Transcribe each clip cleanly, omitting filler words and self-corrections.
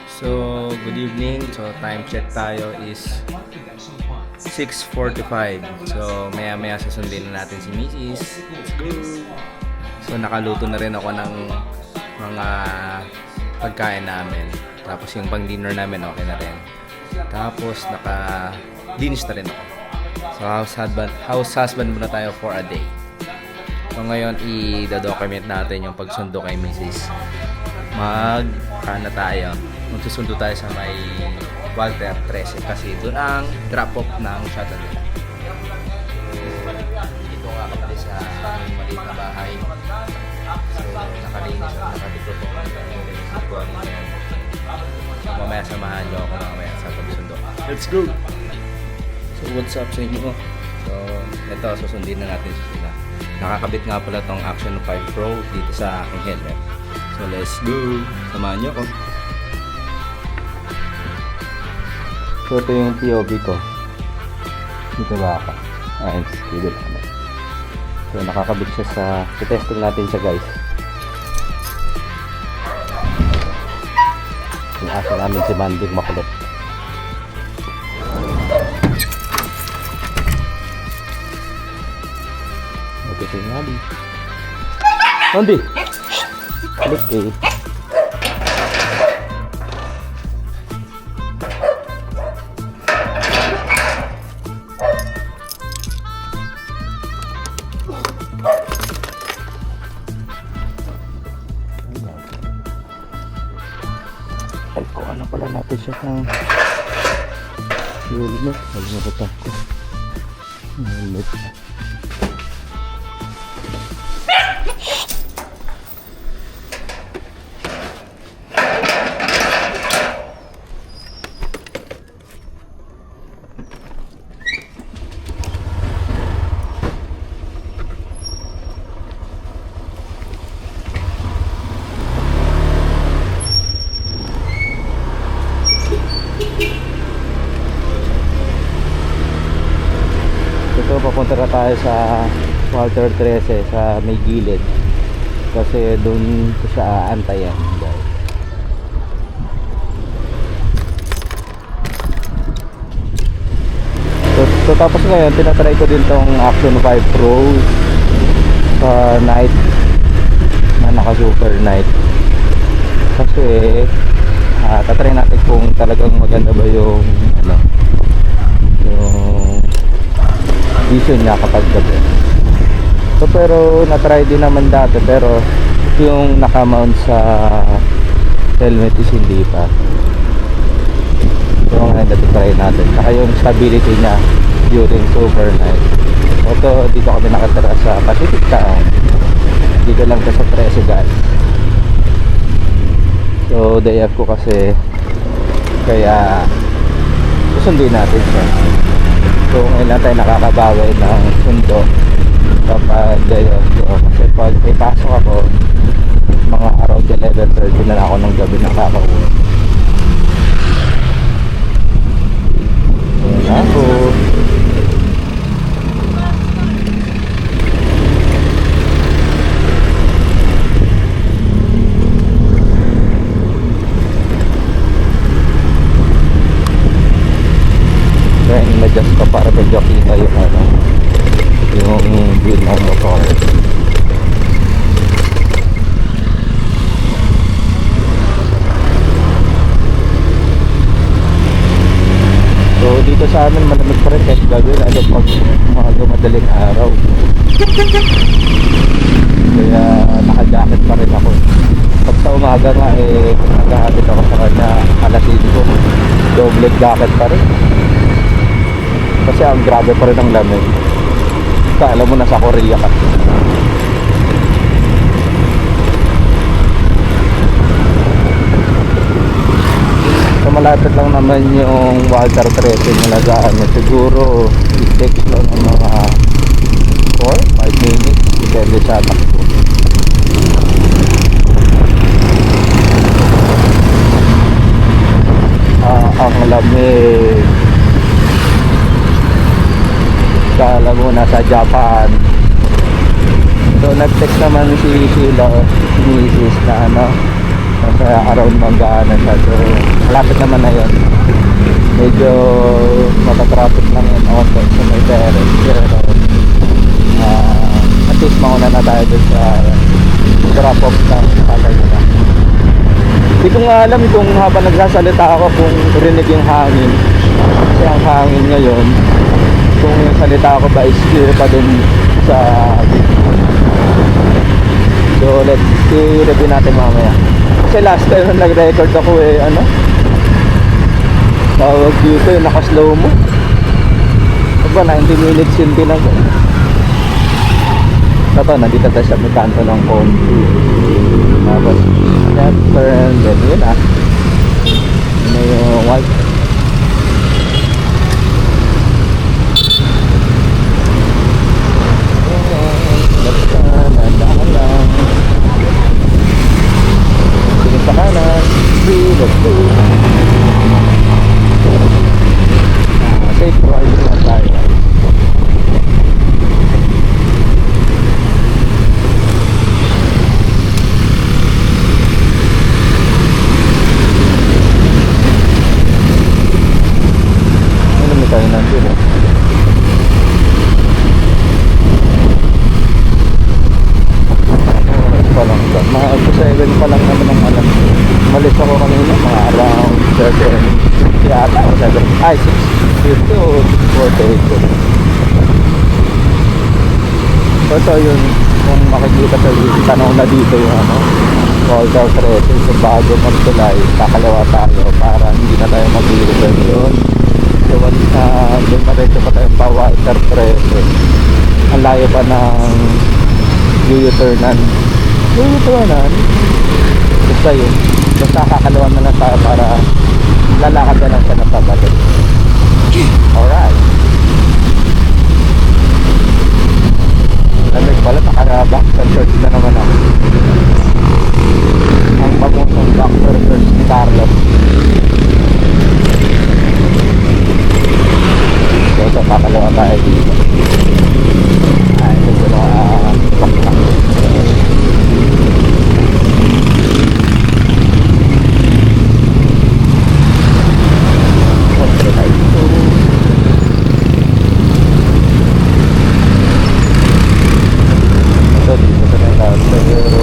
So, good evening. So, time check tayo is 6:45. So, maya-maya susundin na natin si Mrs. Let's go! So, nakaluto na rin ako ng mga pagkain namin. Tapos, yung pang-dinner namin okay na rin. Tapos, naka-dinis na rin ako. So, house husband muna tayo for a day. So, ngayon, i-document natin yung pagsundo kay Mrs. Magkana tayo. Magsusundo tayo sa may Walter 13 kasi doon ang drop-off ng shuttle nila. So, dito nga kami sa aming maliit na bahay. So, nakalinis at nakadipropong so, mamaya samahan nyo ako mamaya sa pagsundo. Let's go! So, what's up sa inyo? So, ito, susundin na natin sila. Nakakabit nga pala tong Action 5 Pro dito sa aking helmet. So, let's go! Samahan nyo ako. So, ito yung POV ko. Dito ba ako? Dito naman. So, nakakabit siya sa... testing natin siya, guys. Yung aso namin si Mandig makulit. Ito si Mandy. Mandy! Kulit eh. Ay, kung ano pala natin siya ng helmet. Nalimutan ko. Helmet. Ito, papunta na tayo sa Walter 13 sa may gilid kasi doon siya aantayan, guys. So tapos ngayon tinatry ko din tong Action 5 Pro sa night na naka super night kasi tatry natin kung talagang maganda ba yung yung vision niya kapag gabi. So pero na-try din naman dati pero yung naka-mount sa helmet is hindi pa. So ngayon na-try natin. Saka yung stability niya during super night. Ito dito kami nakatira sa Pacific Town. Dito lang sa 13, guys. So day off ko kasi kaya susundin natin siya. So ngayon lang tayo nakakabawi ng sundo kapag day off ko kasi pag may pasok ako mga around 11:30 na ako ng gabi nakakauwi. Ayan ako. Kaya in-adjust ko para medyo kita yung view ng motor. So dito sa amin malamig pa rin kahit gagawin ano pag mga madaling araw. Kaya naka-jacket pa rin ako. Pag sa umaga nga naghahatid ako sa kanya alas 5 ko, double jacket pa rin. Kasi ang grabe pa rin ang lamig. Alam mo nasa Korea ka. So malapit lang naman yung Walter 13 na nagaan niya. Siguro it takes lang ng mga 4-5 minutes. Depende sa takbo. Ang lamig. Kala mo nasa Japan. So nag-text naman si Sheila, si Mrs. na Kaya around Manggahan siya. So, malapit naman na yun. Medyo matatraffic lang yun onto sa may terrace. Pero, at least mauna na tayo dun sa drop off ng patay nila. Hindi ko nga alam kung habang nagsasalita ako kung rinig yung hangin. Kasi ang hangin ngayon, kung yung salita ko ba is clear pa dun sa so let's i-review natin mamaya. Kasi last time nung nag-record ako tawag dito yung naka-slow mo. Diba 90 minutes yun tinago. Ito, nandito tayo sa may kanto ng konti. Tapos left turn, then yun yun yung white. Left turn, nandaan lang. Sige sa kanan. Let's go. Safe ride lang tayo. Tayo nandun oras pa lang mga 7 pa lang naman ang alam. Malis ako kanina mga around 7 yata o 7 ay 6:50 o 48. So ito yun kung makikita sa tanong na dito yung Call Out Resin. So bago magtulay kakalawa tayo para hindi na tayo mag-return yun. So once na dumaretso pa tayong Pawaiter Preso, ang layo pa ng U-turnan. Basta yun. Basta kakalawan na lang tayo para lalakad na lang siya ng pabalik. Alright. Lamig pala, nakarabak. Sa-search na naman ako. Ang bagong doctor search ni Carlos. So kakalawa tayo dito. Ay, ito na bakla. Okay tayo dito. Ito dito sa tayo. Pero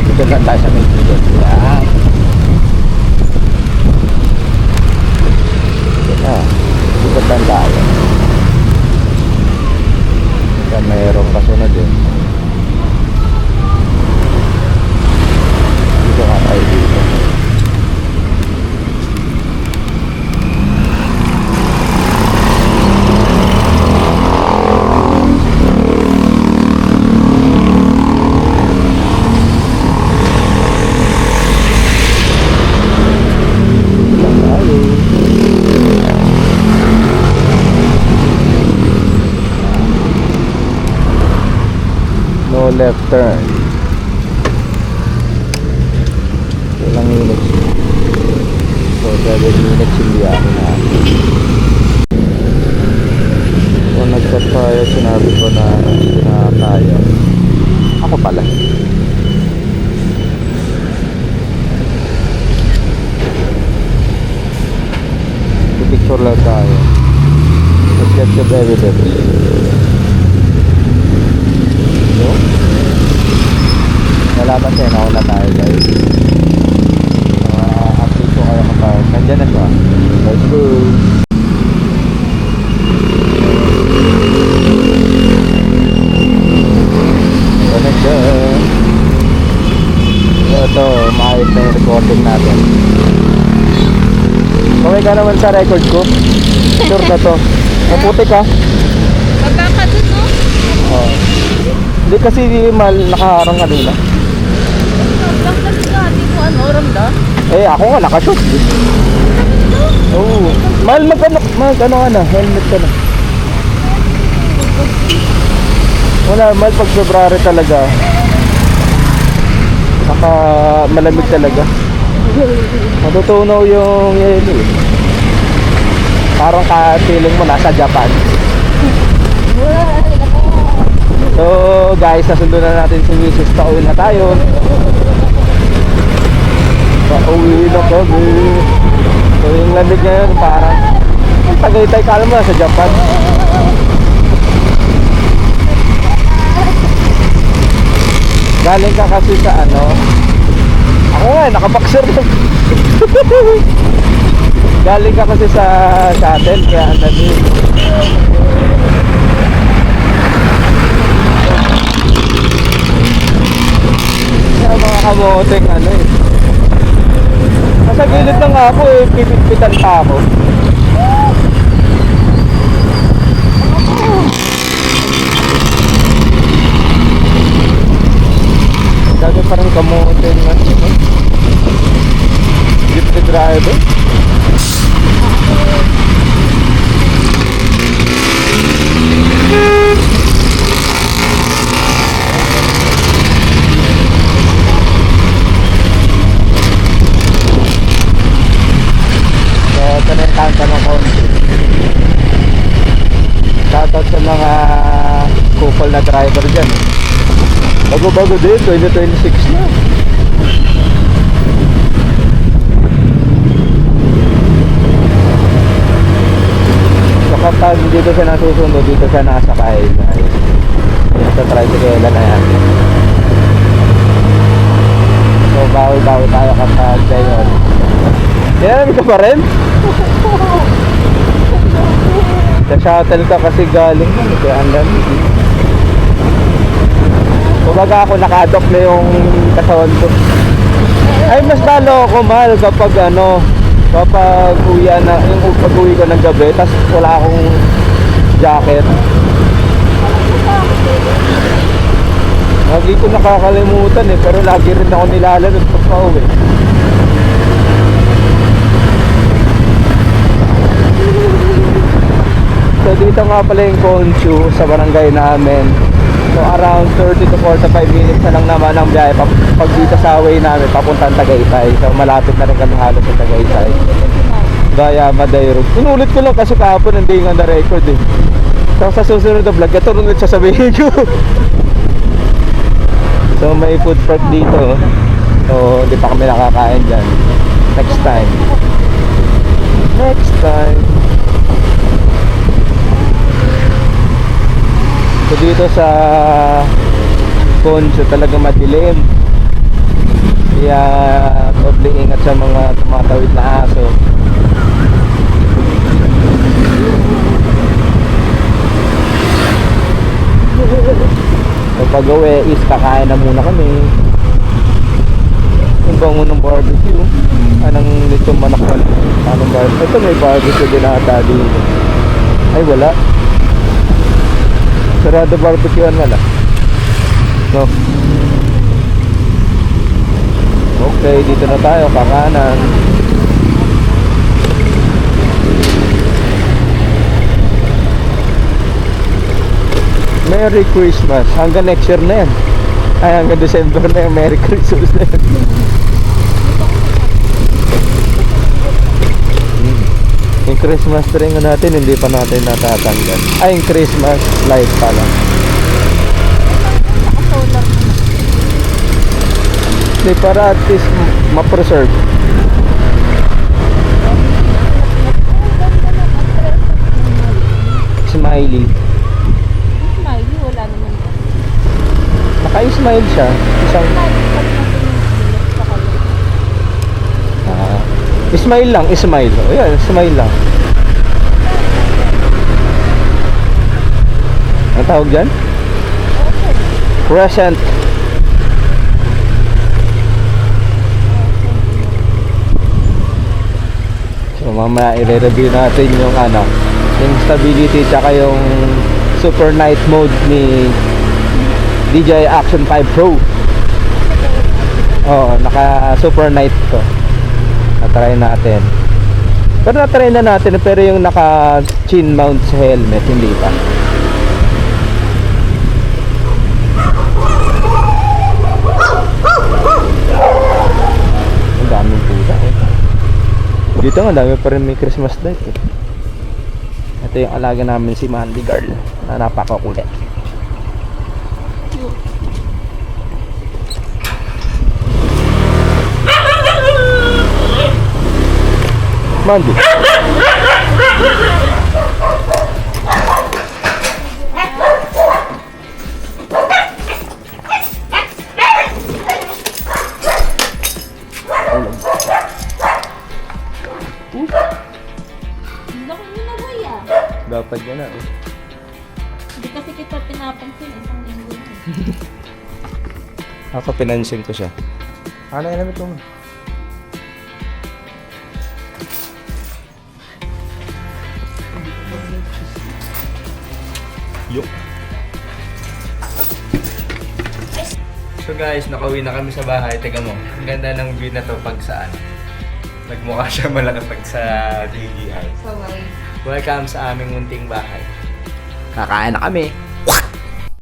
dito lang tayo sa may dito. Yan. Ikot lang tayo. Kaya mayroong kasunod yun. Dito nga tayo dito. Left turn. Ilang minutes. So 7 minutes yung biyahe na. Kung nag-stop tayo, sinabi ko na hindi na tayo. Ako pala. Picture lang tayo. Let's get the evidence. Nalaman siya, nauna tayo guys. Update ko kayo kapag nandyan na siya. Let's go. So nandyan. Ito, maayos na yung recording natin. Okay ka naman sa record ko. Sure na to. Maputi ka. Magkakadun mo? Oo. Hindi kasi nakaharang kanina. Lang kasi ka, di mo ramda? Eh ako nga nakashoot. Oo. Mahal mag ka na, helmet ka na. Wala, mahal pag February talaga. Saka malamig talaga. Matutunaw yung yelo eh. Parang ka-feeling mo nasa Japan. So guys, nasundo na natin si Mrs. Pauwi na tayo. Pauwi na kami. So yung lamig ngayon parang Tagaytay kalma sa Japan. Galing ka kasi sa ano. Ako nga, nakaboxer lang. Galing ka kasi sa shuttle, kaya ano din. Kaya mga kamoteng ano eh. Nasa gilid lang ako eh, pipit-pitan pa ako. Dati parang kamoteng ano. Jeep driver. Tanka ng konti. Shoutout sa mga couple na driver dyan. Bago-bago din, 2026 na. So kapag dito siya nasusunod, dito siya nakasakay. Sa tricycle na yan. So bawi-bawi tayo kapag gayon. Kailangan ka pa rin? Sa shuttle ka kasi galing kaya ang dami. Kumbaga ako nakadok na yung katawan ko. Ay mas lalo ako mahal kapag ano, kapag uwian na, yung pag-uwi ko ng gabi tas wala akong jacket. Lagi ko nakakalimutan eh, pero lagi rin ako nilalanod pag pauwi. So dito nga pala yung Conchu sa barangay namin. So around 30 to 45 minutes na lang naman ang biyahe pag dito sa way namin papuntang Tagaytay. So malapit na rin kami halos sa Tagaytay via Madayrog. Inulit ko lang kasi kahapon hindi nga na-record eh. So sa susunod na vlog ito ulit sasabihin ko. So may food truck dito. So hindi pa kami nakakain dyan. Next time. So dito sa Concho talaga madilim. Kaya doble ingat sa mga tumatawid na aso. So pag uwi is kakain na muna kami. Yung bango ng barbecue. Anong lechong manok pa. Anong barbecue? Ito may barbecue din ata dito. Ay wala. Sarado barbecuean wala. No. Okay, dito na tayo, kakanan. Merry Christmas. Hanggang next year na yan. Ay, hanggang December na yan. Merry Christmas na yan. Yung Christmas tree nga natin, hindi pa natin natatanggal. Ay, yung Christmas light pala. Naka-solar na. Hindi, para at least ma-preserve. Smiley. Smiley, wala naman. Naka-smile siya. Isang... smile lang, smile. O yan, smile lang. Ang tawag dyan? Crescent. So mamaya i-review natin yung ano, yung stability tsaka yung super night mode ni DJI Action 5 Pro. Oh, naka super night to. Na-try natin. Pero na-try na natin, pero yung naka chin mount sa helmet hindi pa. Ang daming pusa eh. Dito nga dami pa rin may Christmas light eh. Ito yung alaga namin si Mandy Girl na napakakulit. Mandy. Ang laki mo na boy ah. Dapat yan na. Hindi kasi kita pinapansin isang linggo na. Ako pinansin ko siya. Ano yung lamit mo? Yo. So guys, nakauwi na kami sa bahay. Teka mo, ang ganda ng view na to pag saan. Nagmukha siya malaki pag sa DDI. Saway. Welcome sa aming munting bahay. Kakain na kami.